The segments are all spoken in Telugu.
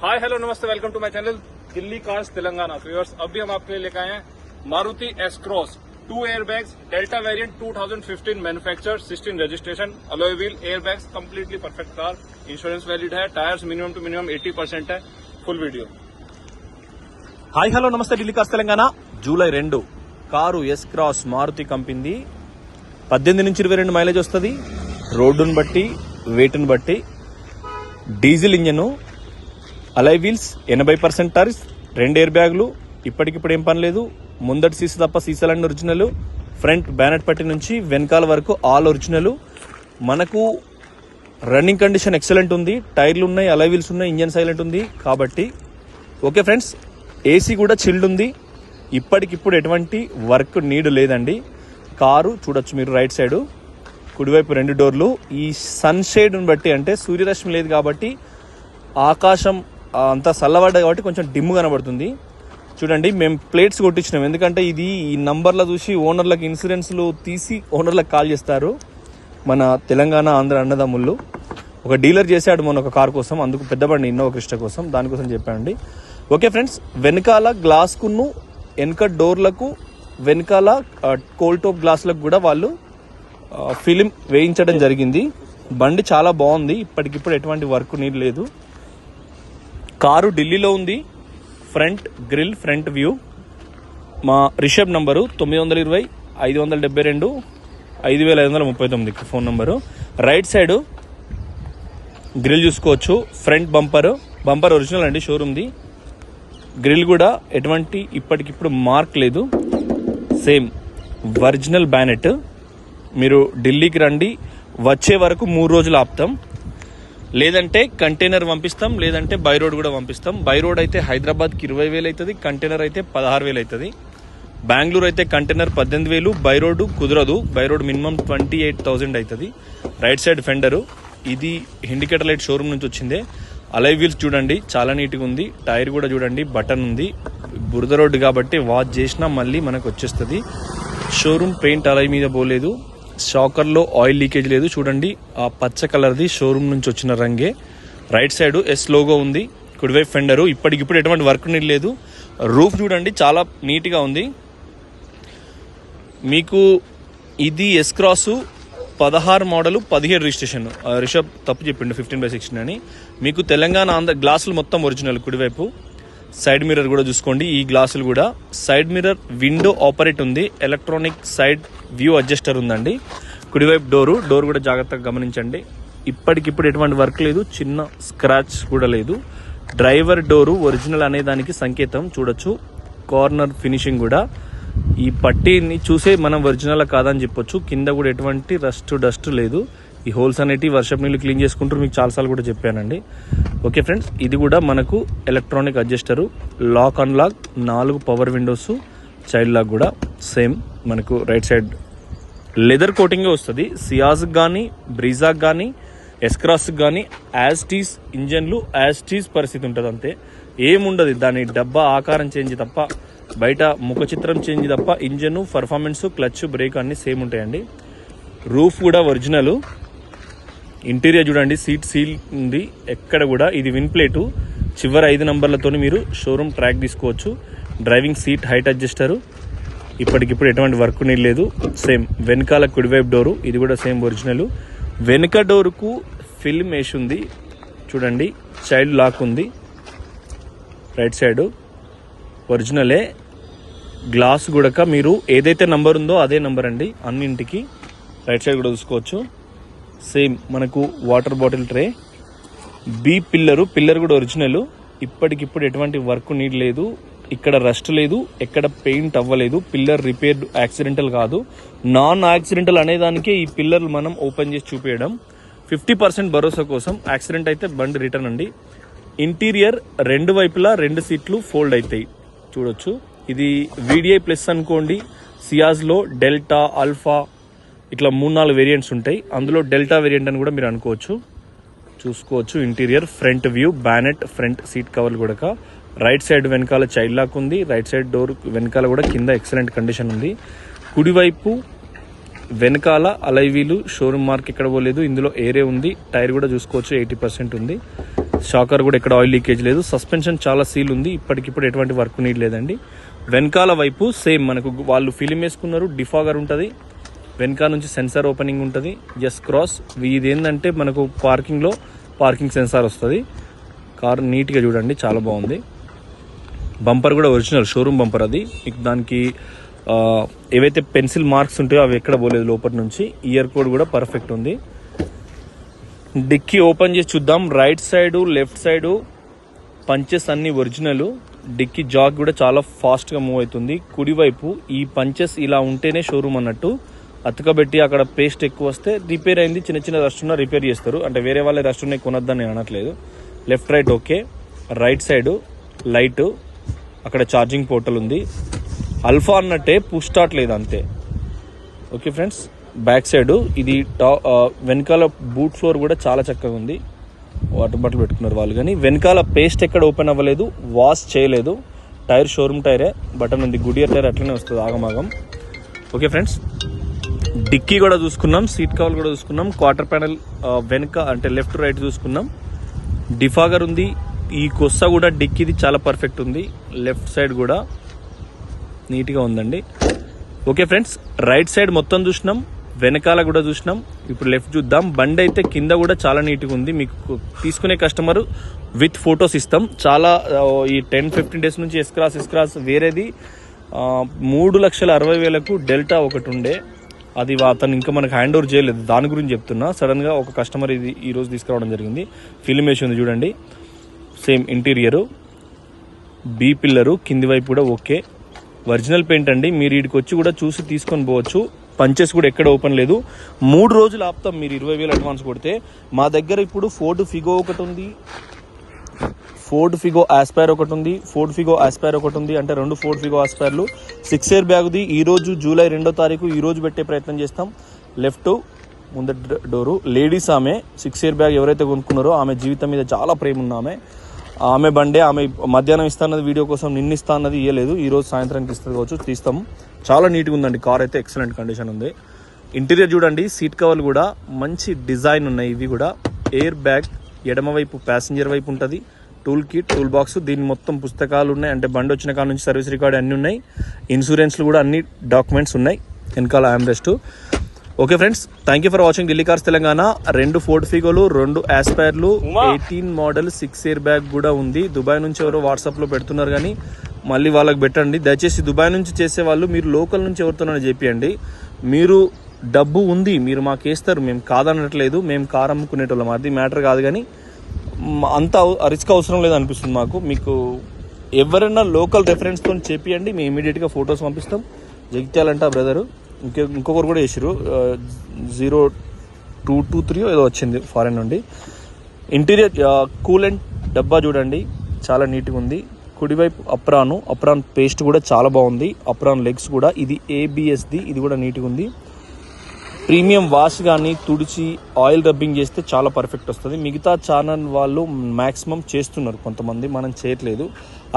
हाय हेलो नमस्ते welcome to my channel Delhi cars Telangana. Viewers अभी हम आपके लिए लेकर आए हैं Maruti S cross 2 airbags Delta variant 2015 manufacture 16 registration alloy wheel airbags completely perfect car. Insurance valid है, टायर्स मिनिमम टू मिनिमम 80% है। Full video. హాయ్ హలో నమస్తే Delhi cars Telangana July 2 car S cross Maruti company 18 నుంచి 22 మైలేజ్ వస్తుంది. రోడ్డును బట్టి వెయిట్ను బట్టి డీజిల్ ఇంజను అలై వీల్స్ 80% టైర్స్ 2 ఎయిర్ బ్యాగులు ఇప్పటికిప్పుడు ఏం పని లేదు. ముందటి సీసీ తప్ప సీసాలన్నీ ఒరిజినల్. ఫ్రంట్ బ్యానెట్ పట్టి నుంచి వెనకాల వరకు ఆల్ ఒరిజినల్. మనకు రన్నింగ్ కండిషన్ ఎక్సలెంట్ ఉంది. టైర్లు ఉన్నాయి, అలై వీల్స్ ఉన్నాయి, ఇంజన్ సైలెంట్ ఉంది కాబట్టి ఓకే ఫ్రెండ్స్. ఏసీ కూడా చిల్డ్ ఉంది. ఇప్పటికిప్పుడు ఎటువంటి వర్క్ నీడ్ లేదండి. కారు చూడొచ్చు మీరు రైట్ సైడ్ కుడివైపు 2 డోర్లు. ఈ సన్ షేడ్ని బట్టి అంటే సూర్యరశ్మి లేదు కాబట్టి ఆకాశం అంతా చల్లబడ్డా కాబట్టి కొంచెం డిమ్ కనబడుతుంది. చూడండి మేము ప్లేట్స్ కొట్టించినాం, ఎందుకంటే ఇది ఈ నంబర్లో చూసి ఓనర్లకు ఇన్సూరెన్స్లు తీసి ఓనర్లకు కాల్ చేస్తారు. మన తెలంగాణ ఆంధ్ర అన్నదమ్ముళ్ళు ఒక డీలర్ చేశాడు మొన్న ఒక కార్ కోసం, అందుకు పెద్ద బండి ఇన్నోవా క్రిస్టా కోసం, దానికోసం చెప్పానండి. ఓకే ఫ్రెండ్స్, వెనకాల గ్లాస్కును వెనక డోర్లకు వెనకాల కోల్డ్ టాప్ గ్లాసులకు కూడా వాళ్ళు ఫిలిం వేయించడం జరిగింది. బండి చాలా బాగుంది. ఇప్పటికిప్పుడు ఎటువంటి వర్క్ నీడ్ లేదు. కారు ఢిల్లీలో ఉంది. Front grille front view. మా Rishabh number 920 572 5539 phone number. Right side grille చూసుకోవచ్చు. ఫ్రంట్ బంపర్ ఒరిజినల్ అండి, షోరూమ్ది. గ్రిల్ కూడా ఎటువంటి ఇప్పటికిప్పుడు మార్క్ లేదు. Same original bonnet. మీరు ఢిల్లీకి రండి, వచ్చే వరకు 3 రోజులు ఆపుతాం. లేదంటే కంటైనర్ పంపిస్తాం, లేదంటే బై రోడ్ కూడా పంపిస్తాం. బై రోడ్ అయితే హైదరాబాద్కి 20,000 అవుతుంది, కంటైనర్ అయితే 16,000 అవుతుంది. బెంగళూరు అయితే కంటైనర్ 18,000, బై రోడ్ కుదరదు. బై రోడ్ మినిమం 28,000 అవుతుంది. Right side ఫెండరు. ఇది ఇండికేటర్ లైట్ షోరూమ్ నుంచి వచ్చిందే. అలై వీల్స్ చూడండి చాలా నీట్గా ఉంది. టైర్ కూడా చూడండి బటన్ ఉంది. బురద రోడ్డు కాబట్టి వాష్ చేసినా మళ్ళీ మనకు వచ్చేస్తుంది. షోరూమ్ పెయింట్ అలై మీద పోలేదు. షాకర్లో ఆయిల్ లీకేజ్ లేదు. చూడండి ఆ పచ్చ కలర్ది షోరూమ్ నుంచి వచ్చిన రంగే. రైట్ సైడ్ ఎస్ లోగో ఉంది. కుడివైపు ఫెండరు. ఇప్పటికిప్పుడు ఎటువంటి వర్క్ లేదు. రూఫ్ చూడండి చాలా నీట్గా ఉంది. మీకు ఇది S cross 16 model 17 registration. Rishabh తప్పు చెప్పిండు 15/16 అని. మీకు తెలంగాణ ఆంధ్ర గ్లాసులు మొత్తం ఒరిజినల్. కుడివైపు సైడ్ మిర్రర్ కూడా చూసుకోండి. ఈ గ్లాసులు కూడా సైడ్ మిర్రర్ విండో ఆపరేట్ ఉంది. ఎలక్ట్రానిక్ సైడ్ వ్యూ అడ్జస్టర్ ఉందండి. కుడివైపు డోర్ కూడా జాగ్రత్తగా గమనించండి. ఇప్పటికిప్పుడు ఎటువంటి వర్క్ లేదు, చిన్న స్క్రాచ్ కూడా లేదు. డ్రైవర్ డోరు ఒరిజినల్ అనే దానికి సంకేతం చూడొచ్చు. కార్నర్ ఫినిషింగ్ కూడా ఈ పట్టీని చూసే మనం ఒరిజినల్ కాదని చెప్పొచ్చు. కింద కూడా ఎటువంటి డస్ట్ లేదు. ఈ హోల్స్ అనేటివి వర్షపు నీళ్ళు క్లీన్ చేసుకుంటారు, మీకు చాలాసార్లు కూడా చెప్పానండి. ఓకే ఫ్రెండ్స్, ఇది కూడా మనకు electronic adjuster. Lock unlock 4 power windows, child lock కూడా సేమ్. మనకు రైట్ సైడ్ లెదర్ కోటింగే వస్తుంది. సియాజ్కి కానీ బ్రీజాకి కానీ ఎస్ క్రాస్కి కానీ యాజ్ టీస్ ఇంజన్లు యాజ్ టీస్ పరిస్థితి ఉంటుంది. అంతే, ఏముండదు. దాని డబ్బా ఆకారం చేంజ్ తప్ప, బయట ముఖ చిత్రం చేంజ్ తప్ప ఇంజన్ పర్ఫార్మెన్స్ క్లచ్ బ్రేక్ అన్నీ సేమ్ ఉంటాయండి. రూఫ్ కూడా ఒరిజినల్. ఇంటీరియర్ చూడండి, సీట్ సీల్ ఉంది. ఎక్కడ కూడా ఇది విన్ ప్లేటు. చివరి 5 నంబర్లతో మీరు షోరూమ్ ట్రాక్ తీసుకోవచ్చు. Driving seat height adjuster. ఇప్పటికిప్పుడు ఎటువంటి వర్క్ నీళ్ళు లేదు. సేమ్ వెనకాల కుడివైపు డోరు. ఇది కూడా సేమ్ ఒరిజినల్. వెనుక డోరుకు ఫిల్మ్ వేసి ఉంది చూడండి. చైల్డ్ లాక్ ఉంది. రైట్ సైడ్ ఒరిజినలే. గ్లాస్ కూడా మీరు ఏదైతే నంబర్ ఉందో అదే నంబర్ అండి అన్నింటికి. రైట్ సైడ్ కూడా చూసుకోవచ్చు. సేమ్ మనకు water bottle tray. B pillar కూడా ఒరిజినల్. ఇప్పటికిప్పుడు ఎటువంటి వర్క్ నీడ్ లేదు. ఇక్కడ రస్ట్ లేదు, ఎక్కడ పెయింట్ అవ్వలేదు. పిల్లర్ రిపేర్ యాక్సిడెంటల్ కాదు. నాన్ యాక్సిడెంటల్ అనేదానికే ఈ పిల్లర్లు మనం ఓపెన్ చేసి చూపించడం 50% భరోసా కోసం. యాక్సిడెంట్ అయితే బండి రిటర్న్ అండి. ఇంటీరియర్ 2 వైపులా 2 సీట్లు ఫోల్డ్ అవుతాయి చూడొచ్చు. ఇది VDI ప్లస్ అనుకోండి. సియాజ్లో డెల్టా ఆల్ఫా ఇట్లా 3-4 వేరియంట్స్ ఉంటాయి. అందులో డెల్టా వేరియంట్ అని కూడా మీరు అనుకోవచ్చు. చూసుకోవచ్చు interior. Front view, bonnet, front seat కవర్లు కూడా. రైట్ సైడ్ వెనకాల చైల్డ్ లాక్ ఉంది. రైట్ సైడ్ డోర్ వెనకాల కూడా కింద ఎక్సలెంట్ కండిషన్ ఉంది. కుడివైపు వెనకాల అలై వీలు షోరూమ్ మార్క్ ఎక్కడ పోలేదు. ఇందులో ఏరే ఉంది. టైర్ కూడా చూసుకోవచ్చు 80% ఉంది. షాకర్ కూడా ఎక్కడ ఆయిల్ లీకేజ్ లేదు. సస్పెన్షన్ చాలా సీల్ ఉంది, ఇప్పటికిప్పుడు ఎటువంటి వర్క్ నీడ్ లేదండి. వెనకాల వైపు సేమ్ మనకు వాళ్ళు ఫిలిం వేసుకున్నారు, డిఫాగర్ ఉంటుంది, వెనకాల నుంచి సెన్సార్ ఓపెనింగ్ ఉంటుంది, ఎస్ క్రాస్. ఇది ఏంటంటే మనకు పార్కింగ్ సెన్సార్ వస్తుంది. కార్ నీట్గా చూడండి, చాలా బాగుంది. బంపర్ కూడా ఒరిజినల్ షోరూమ్ బంపర్ అది. దానికి ఏవైతే పెన్సిల్ మార్క్స్ ఉంటాయో అవి ఎక్కడ పోలేదు లోపల నుంచి. ఇయర్ కోడ్ కూడా పర్ఫెక్ట్ ఉంది. డిక్కీ ఓపెన్ చేసి చూద్దాం. Right side left side punches అన్ని ఒరిజినల్. డిక్కీ జాక్ కూడా చాలా ఫాస్ట్గా మూవ్ అవుతుంది. కుడివైపు ఈ పంచెస్ ఇలా ఉంటేనే షోరూమ్ అన్నట్టు. అతకబెట్టి అక్కడ పేస్ట్ ఎక్కువ వస్తే రిపేర్ అయింది, చిన్న చిన్న రస్ట్ ఉన్నా రిపేర్ చేస్తారు. అంటే వేరే వాళ్ళే రస్ట్ ఉన్నాయి కొనొద్దని నేను అనట్లేదు. Left right okay. Right side light, అక్కడ ఛార్జింగ్ పోర్టల్ ఉంది. అల్ఫా అన్నట్టే పుష్ స్టార్ట్ లేదు అంతే. ఓకే ఫ్రెండ్స్, బ్యాక్ సైడ్ ఇది వెనకాల బూట్ ఫ్లోర్ కూడా చాలా చక్కగా ఉంది. వాటర్ బాటిల్ పెట్టుకున్నారు వాళ్ళు, కానీ వెనకాల పేస్ట్ ఎక్కడ ఓపెన్ అవ్వలేదు, వాష్ చేయలేదు. టైర్ షోరూమ్ టైరే, బటన్ ఉంది. గుడియర్ టైర్ అట్లనే వస్తుంది ఆగమాగం. ఓకే ఫ్రెండ్స్, డిక్కీ కూడా చూసుకున్నాం, సీట్ కవర్ కూడా చూసుకున్నాం, క్వార్టర్ ప్యానల్ వెనక అంటే లెఫ్ట్ రైట్ చూసుకున్నాం. డిఫాగర్ ఉంది. ఈ కొస్స కూడా డిక్కీది చాలా పర్ఫెక్ట్ ఉంది. లెఫ్ట్ సైడ్ కూడా నీట్గా ఉందండి. ఓకే ఫ్రెండ్స్, రైట్ సైడ్ మొత్తం చూసినాం, వెనకాల కూడా చూసినాం. ఇప్పుడు లెఫ్ట్ చూద్దాం. బండి అయితే కింద కూడా చాలా నీట్గా ఉంది. మీకు తీసుకునే కస్టమర్ విత్ ఫొటోస్ ఇస్తాం. చాలా ఈ 10-15 డేస్ నుంచి ఎస్క్రాస్ వేరేది 3,60,000కు డెల్టా ఒకటి ఉండే, అది అతను ఇంకా మనకు హ్యాండ్ ఓవర్ చేయలేదు. దాని గురించి చెప్తున్నా. సడన్గా ఒక కస్టమర్ ఇది ఈరోజు తీసుకురావడం జరిగింది. ఫిల్మ్ వేసి ఉంది చూడండి. సేమ్ ఇంటీరియరు, బీ పిల్లరు, కింది వైపు కూడా ఓకే. ఒరిజినల్ పెయింట్ అండి. మీరు వీడికి వచ్చి కూడా చూసి తీసుకొని పోవచ్చు. పంచెస్ కూడా ఎక్కడ ఓపెన్ లేదు. 3 రోజులు ఆపుతాం మీరు 20,000 అడ్వాన్స్ కొడితే. మా దగ్గర ఇప్పుడు ఫోర్డ్ ఫిగో ఒకటి ఉంది, ఫోర్డ్ ఫిగో ఆస్పైర్ ఒకటి ఉంది, ఫోర్డ్ ఫిగో ఆస్పైర్ ఒకటి ఉంది. అంటే 2 ఫోర్డ్ ఫిగో ఆస్పైర్లు. 6 ఇయర్ బ్యాగ్ది ఈ రోజు జూలై 2వ తారీఖు ఈ రోజు పెట్టే ప్రయత్నం చేస్తాం. లెఫ్ట్ ముందర డోరు. లేడీస్ ఆమె 6 ఇయర్ బ్యాగ్ ఎవరైతే కొనుక్కున్నారో ఆమె జీవితం మీద చాలా ప్రేమ ఉన్న ఆమె బండే. ఆమె మధ్యాహ్నం ఇస్తాన్నది వీడియో కోసం, నిన్న ఇస్తా అన్నది ఇవ్వలేదు. ఈ రోజు సాయంత్రానికి ఇస్తుంది కావచ్చు, తీస్తాం. చాలా నీట్గా ఉందండి. కార్ అయితే ఎక్సలెంట్ కండిషన్ ఉంది. ఇంటీరియర్ చూడండి, సీట్ కవర్లు కూడా మంచి డిజైన్ ఉన్నాయి. ఇవి కూడా ఎయిర్ బ్యాగ్ ఎడమ వైపు ప్యాసింజర్ వైపు ఉంటుంది. టూల్ కిట్, టూల్ బాక్స్, దీని మొత్తం పుస్తకాలు ఉన్నాయి. అంటే బండి వచ్చిన కాడ నుంచి సర్వీస్ రికార్డ్ అన్నీ ఉన్నాయి. ఇన్సూరెన్స్లు కూడా అన్ని డాక్యుమెంట్స్ ఉన్నాయి. వెనకాల armrest. Okay friends, thank you for watching Delhi cars Telangana. 2 Ford ఫిగోలు, 2 ఆస్పైర్లు, 18 మోడల్ 6 ఇయర్ బ్యాగ్ కూడా ఉంది. దుబాయ్ నుంచి ఎవరో వాట్సాప్లో పెడుతున్నారు, కానీ మళ్ళీ వాళ్ళకి పెట్టండి దయచేసి. దుబాయ్ నుంచి చేసే వాళ్ళు మీరు లోకల్ నుంచి ఎవరితోనో చెప్పండి. మీరు డబ్బు ఉంది, మీరు మాకు వేస్తారు, మేము కాదనట్లేదు. మేము కారు అమ్ముకునేటోళ్ళం, అది మ్యాటర్ కాదు. కానీ అంత రిస్క్ అవసరం లేదు అనిపిస్తుంది మాకు. మీకు ఎవరైనా లోకల్ రెఫరెన్స్తో చేపియండి, మేము ఇమీడియట్గా ఫొటోస్ పంపిస్తాం. జగిత్యాలంట బ్రదరు, ఇంకొకరు కూడా చేసారు 0223 ఏదో వచ్చింది ఫారెన్ నుండి. ఇంటీరియర్ కూలెంట్ డబ్బా చూడండి, చాలా నీట్గా ఉంది. కుడివైపు అప్రాన్ పేస్ట్ కూడా చాలా బాగుంది. అప్రాన్ లెగ్స్ కూడా, ఇది ABSది, ఇది కూడా నీట్గా ఉంది. ప్రీమియం వాష్ కానీ తుడిచి ఆయిల్ రబ్బింగ్ చేస్తే చాలా పర్ఫెక్ట్ వస్తుంది. మిగతా ఛానల్ వాళ్ళు మాక్సిమం చేస్తున్నారు, కొంతమంది మనం చేయట్లేదు.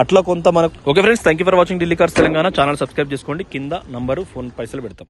అట్లా కొంత మనకు. Okay friends, thank you for watching Delhi cars Telangana. Channel subscribe చేసుకోండి. కింద నంబరు, ఫోన్ పైసలు పెడతాం.